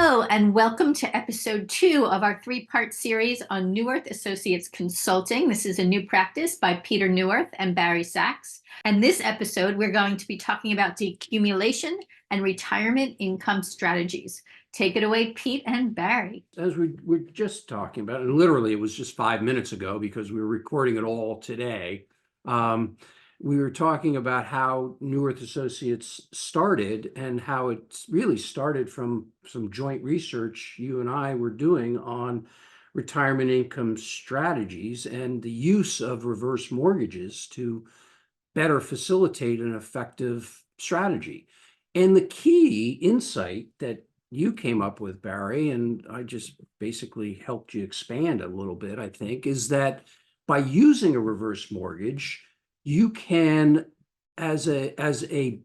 Hello, and welcome to episode 2 of our three-part series on Neuwirth Associates Consulting. This is a new practice by Peter Neuwirth and Barry Sachs. And this episode, we're going to be talking about decumulation and retirement income strategies. Take it away, Pete and Barry. As we were just talking about, and literally it was just 5 minutes ago because we were recording it all today. We were talking about how Neuwirth Associates started and how it really started from some joint research you and I were doing on retirement income strategies and the use of reverse mortgages to better facilitate an effective strategy. And the key insight that you came up with, Barry, and I just basically helped you expand a little bit, I think, is that by using a reverse mortgage, you can, as a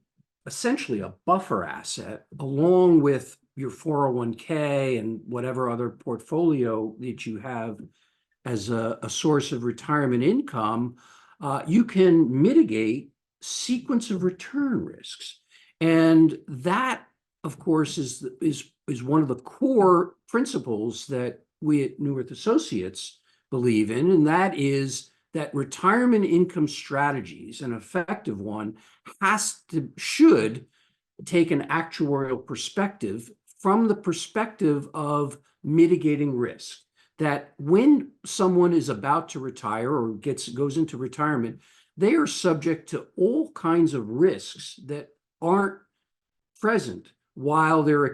essentially a buffer asset, along with your 401k and whatever other portfolio that you have as a source of retirement income, you can mitigate sequence of return risks. And that, of course, is one of the core principles that we at Neuwirth Associates believe in, and that is that retirement income strategies, an effective one, should take an actuarial perspective from the perspective of mitigating risk. That when someone is about to retire or goes into retirement, they are subject to all kinds of risks that aren't present while they're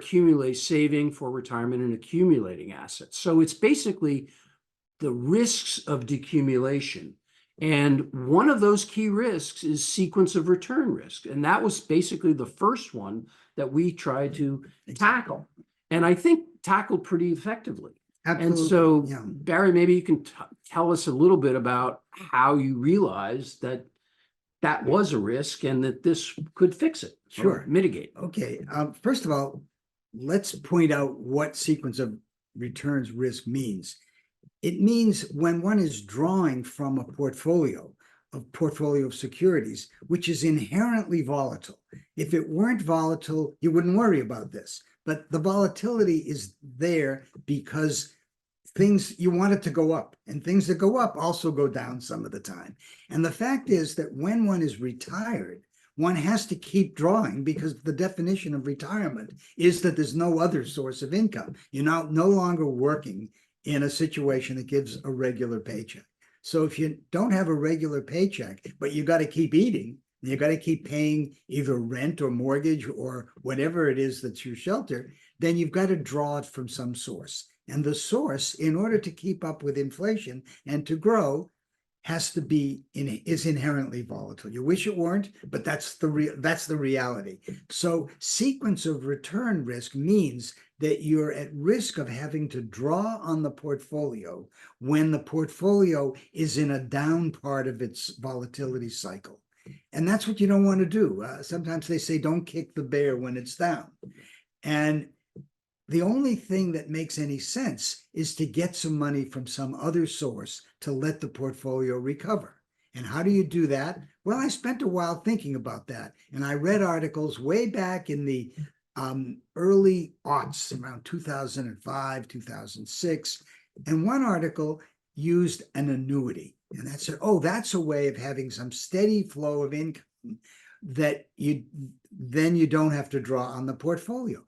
saving for retirement and accumulating assets. So it's basically the risks of decumulation. And one of those key risks is sequence of return risk. And that was basically the first one that we tried to tackle. And I think tackled pretty effectively. Absolutely. And so, Yeah. Barry, maybe you can tell us a little bit about how you realized that that was a risk and that this could fix it. Sure. Or mitigate. Okay. First of all, let's point out what sequence of returns risk means. It means when one is drawing from a portfolio of securities, which is inherently volatile. If it weren't volatile, you wouldn't worry about this. But the volatility is there because you want it to go up, and things that go up also go down some of the time. And the fact is that when one is retired, one has to keep drawing because the definition of retirement is that there's no other source of income. You're no longer working in a situation that gives a regular paycheck. So if you don't have a regular paycheck, but you got to keep eating, you got to keep paying either rent or mortgage or whatever it is that's your shelter, then you've got to draw it from some source. And the source, in order to keep up with inflation and to grow, is inherently volatile. You wish it weren't, but that's the reality. So sequence of return risk means that you're at risk of having to draw on the portfolio when the portfolio is in a down part of its volatility cycle. And that's what you don't want to do. Sometimes they say, don't kick the bear when it's down. And the only thing that makes any sense is to get some money from some other source to let the portfolio recover. And how do you do that? Well, I spent a while thinking about that. And I read articles way back in the early aughts, around 2005, 2006. And one article used an annuity. And that said, oh, that's a way of having some steady flow of income that you don't have to draw on the portfolio.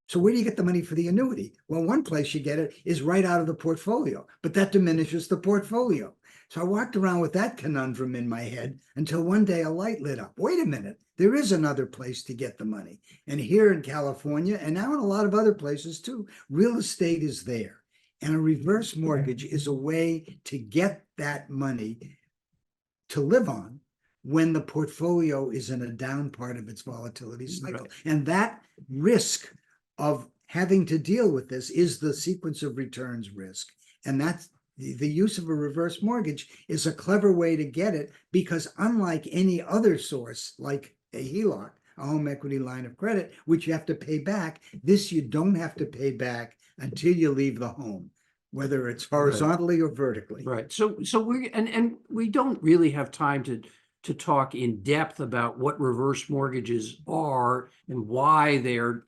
So where do you get the money for the annuity? Well, one place you get it is right out of the portfolio, but that diminishes the portfolio. So I walked around with that conundrum in my head until one day a light lit up. Wait a minute, there is another place to get the money. And here in California, and now in a lot of other places too, real estate is there. And a reverse mortgage is a way to get that money to live on when the portfolio is in a down part of its volatility cycle. Right. And that risk of having to deal with this is the sequence of returns risk. And that's the use of a reverse mortgage is a clever way to get it, because unlike any other source, like a HELOC, a home equity line of credit, which you have to pay back, this you don't have to pay back until you leave the home, whether it's horizontally or vertically. Right. So we don't really have time to talk in depth about what reverse mortgages are and why they're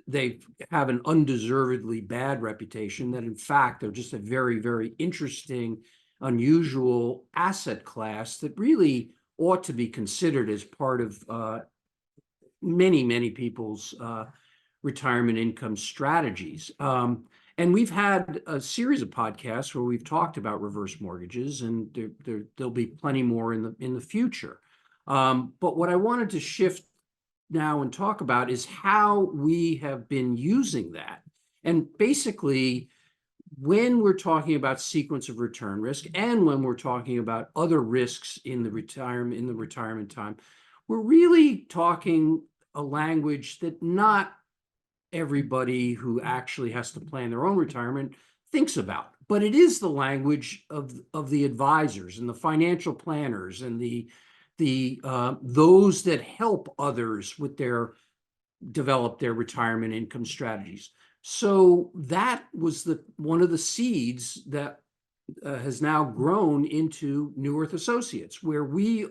they have an undeservedly bad reputation, that in fact they're just a very, very interesting, unusual asset class that really ought to be considered as part of many, many people's retirement income strategies. And we've had a series of podcasts where we've talked about reverse mortgages, and there'll be plenty more in the future. But what I wanted to shift now and talk about is how we have been using that. And basically, when we're talking about sequence of return risk, and when we're talking about other risks in the retirement time, we're really talking a language that not everybody who actually has to plan their own retirement thinks about. But it is the language of the advisors and the financial planners and the those that help others with develop their retirement income strategies. So that was one of the seeds that has now grown into Neuwirth Associates, where we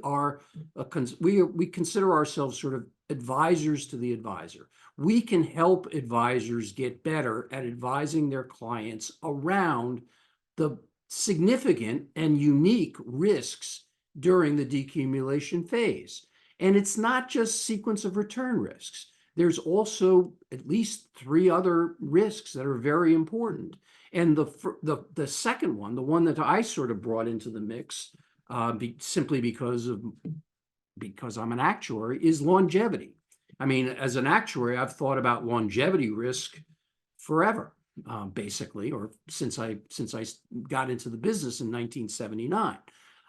consider ourselves sort of advisors to the advisor. We can help advisors get better at advising their clients around the significant and unique risks during the decumulation phase. And it's not just sequence of return risks. There's also at least 3 other risks that are very important. And the second one, the one that I sort of brought into the mix, simply because I'm an actuary, is longevity. I mean, as an actuary, I've thought about longevity risk forever, basically, or since I got into the business in 1979.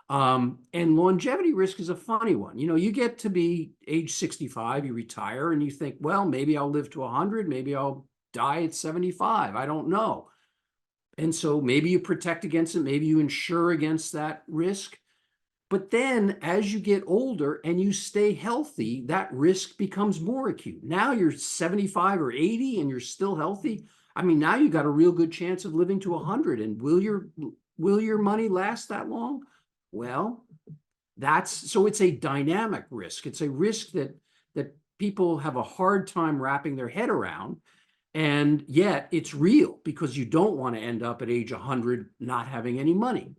And longevity risk is a funny one. You know, you get to be age 65, you retire, and you think, well, maybe I'll live to 100, maybe I'll die at 75. I don't know. And so maybe you protect against it, maybe you insure against that risk. But then as you get older and you stay healthy, that risk becomes more acute. Now you're 75 or 80 and you're still healthy. I mean, now you got a real good chance of living to 100. And will your money last that long? Well, so it's a dynamic risk. It's a risk that people have a hard time wrapping their head around. And yet it's real, because you don't want to end up at age 100 not having any money.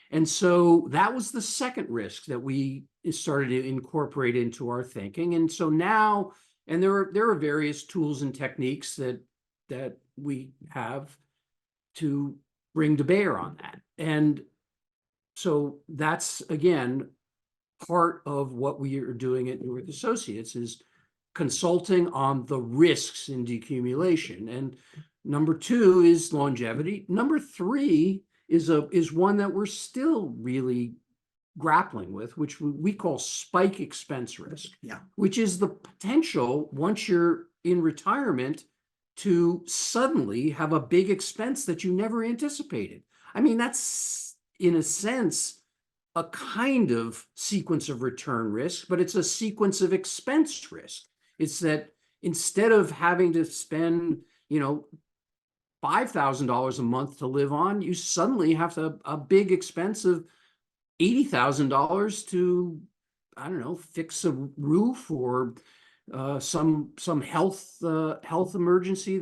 And so that was the second risk that we started to incorporate into our thinking. And so now, and there are various tools and techniques that we have to bring to bear on that. And so that's, again, part of what we are doing at Neuwirth Associates, is consulting on the risks in decumulation. And number 2 is longevity. Number 3 is one that we're still really grappling with, which we call spike expense risk. Yeah. Which is the potential, once you're in retirement, to suddenly have a big expense that you never anticipated. I mean, that's, in a sense, a kind of sequence of return risk, but it's a sequence of expense risk. It's that instead of having to spend, $5,000 a month to live on, you suddenly have a big expense of $80,000 to, I don't know, fix a roof or some health emergency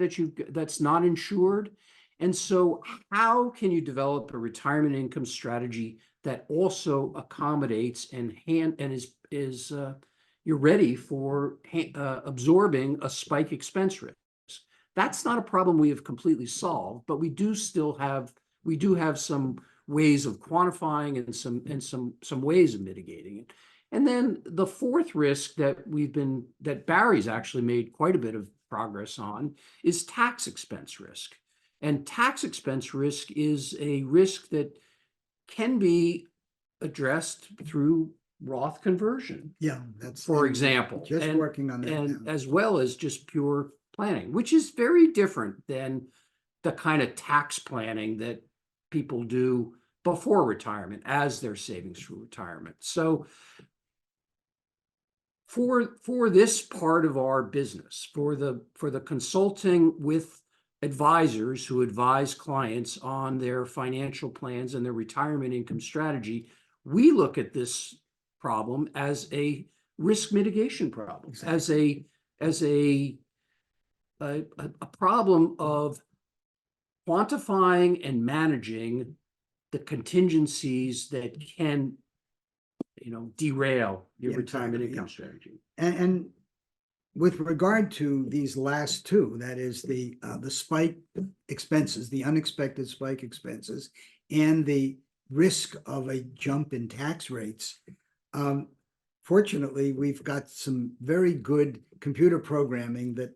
that's not insured. And so how can you develop a retirement income strategy that also accommodates and is you're ready for absorbing a spike expense risk? That's not a problem we have completely solved, but we do have some ways of quantifying and some ways of mitigating it. And then the fourth risk that Barry's actually made quite a bit of progress on is tax expense risk. And tax expense risk is a risk that can be addressed through Roth conversion. Yeah, that's, for example, just working on that and now. as well as just pure planning, which is very different than the kind of tax planning that people do before retirement as their savings for retirement. So for this part of our business, for the consulting with advisors who advise clients on their financial plans and their retirement income strategy, we look at this problem as a risk mitigation problem, Exactly. as a a problem of quantifying and managing the contingencies that can, derail your Yeah, retirement exactly, income yeah. strategy. And with regard to these last two, that is the spike expenses, the unexpected spike expenses, and the risk of a jump in tax rates. Fortunately, we've got some very good computer programming that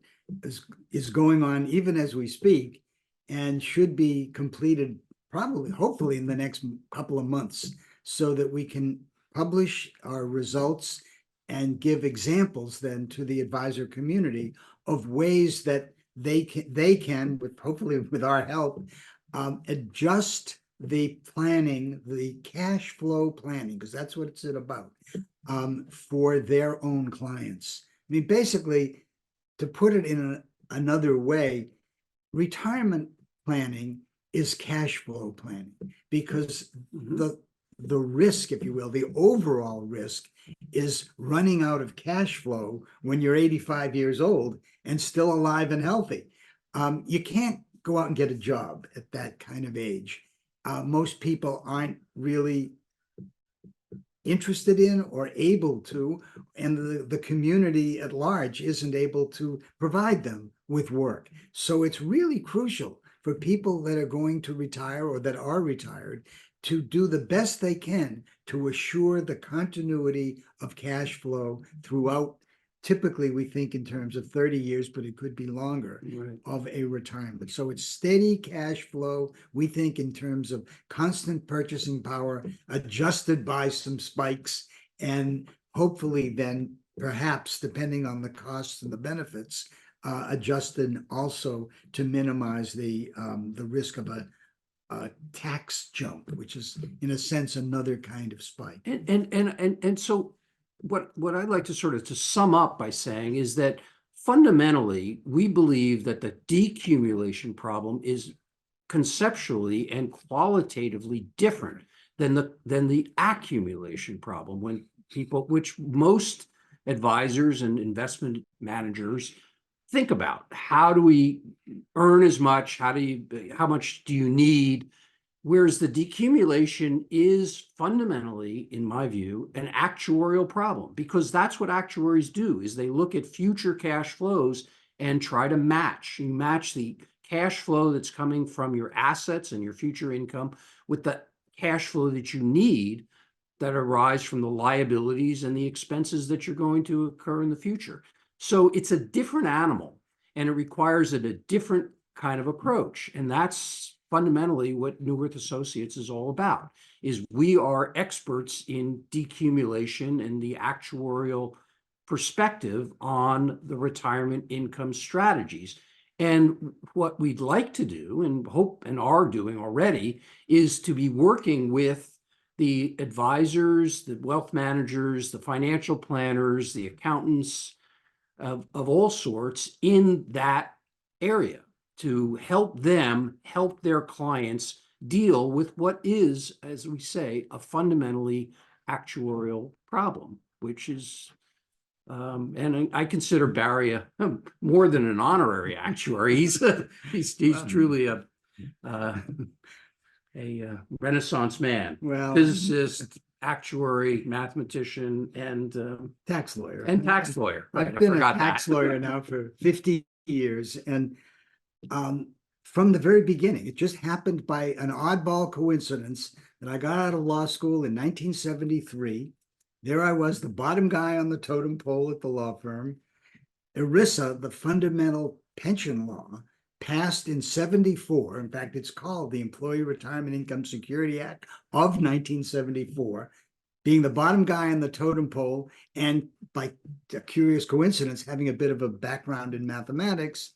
is going on even as we speak, and should be completed probably, hopefully, in the next couple of months, so that we can publish our results and give examples then to the advisor community of ways that they can, with hopefully with our help, adjust the planning, the cash flow planning, because that's what it's about, for their own clients. I mean, basically, to put it in another way, retirement planning is cash flow planning, because the risk, if you will, the overall risk is running out of cash flow when you're 85 years old and still alive and healthy. You can't go out and get a job at that kind of age. Most people aren't really interested in or able to, and the community at large isn't able to provide them with work. So it's really crucial for people that are going to retire or that are retired to do the best they can to assure the continuity of cash flow throughout. Typically, we think in terms of 30 years, but it could be longer, Right. of a retirement. So it's steady cash flow. We think in terms of constant purchasing power, adjusted by some spikes, and hopefully then perhaps, depending on the costs and the benefits, adjusted also to minimize the risk of a tax jump, which is in a sense another kind of spike. And so what I'd like to sort of to sum up by saying is that fundamentally, we believe that the decumulation problem is conceptually and qualitatively different than the accumulation problem, when which most advisors and investment managers think about. How do we earn as much? How much do you need? Whereas the decumulation is fundamentally, in my view, an actuarial problem, because that's what actuaries do, is they look at future cash flows and try to match. You match the cash flow that's coming from your assets and your future income with the cash flow that you need that arise from the liabilities and the expenses that you're going to occur in the future. So it's a different animal, and it requires a different kind of approach. And that's fundamentally what Neuwirth Associates is all about, is we are experts in decumulation and the actuarial perspective on the retirement income strategies. And what we'd like to do, and hope and are doing already, is to be working with the advisors, the wealth managers, the financial planners, the accountants of all sorts in that area, to help them help their clients deal with what is, as we say, a fundamentally actuarial problem, which is, and I consider Barry more than an honorary actuary. He's truly a Renaissance man, Well, physicist, actuary, mathematician, and tax lawyer. tax lawyer. Right, I've I been a forgot tax that. lawyer now for 50 years, and from the very beginning, it just happened by an oddball coincidence that I got out of law school in 1973. There I was, the bottom guy on the totem pole at the law firm. ERISA, the fundamental pension law, passed in 74. In fact, it's called the Employee Retirement Income Security Act of 1974. Being the bottom guy on the totem pole, and by a curious coincidence, having a bit of a background in mathematics,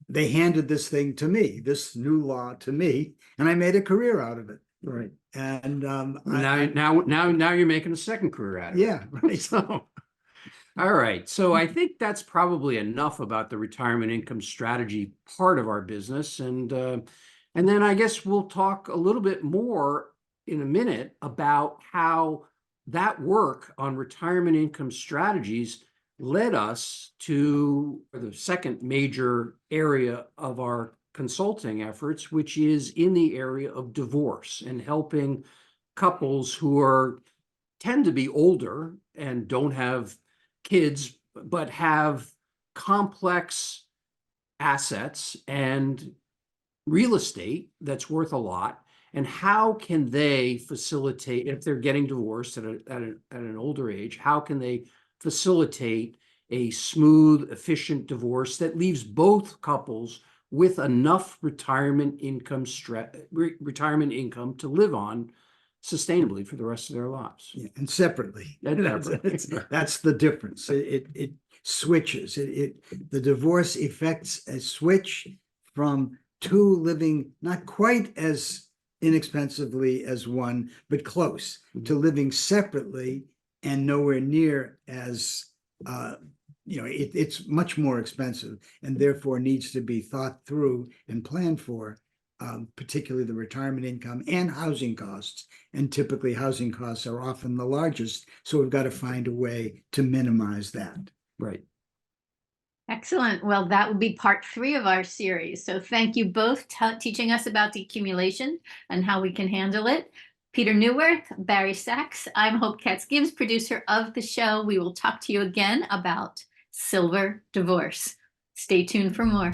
they handed this thing to me, this new law to me, and I made a career out of it. Right. And now you're making a second career out of it. Yeah, right. So, all right. So I think that's probably enough about the retirement income strategy part of our business, and then I guess we'll talk a little bit more in a minute about how that work on retirement income strategies led us to the second major area of our consulting efforts, which is in the area of divorce and helping couples who tend to be older and don't have kids, but have complex assets and real estate that's worth a lot. And how can they facilitate, if they're getting divorced at an older age, how can they facilitate a smooth, efficient divorce that leaves both couples with enough retirement income to live on sustainably for the rest of their lives? Yeah, and separately. And That's the difference. It switches. The divorce effects a switch from two living not quite as inexpensively as one, but close to living separately and nowhere near as it's much more expensive and therefore needs to be thought through and planned for, particularly the retirement income and housing costs. And typically housing costs are often the largest. So we've got to find a way to minimize that. Right. Excellent. Well, that will be part 3 of our series. So thank you both teaching us about decumulation and how we can handle it. Peter Neuwirth, Barry Sachs. I'm Hope Katz-Gibbs, producer of the show. We will talk to you again about silver divorce. Stay tuned for more.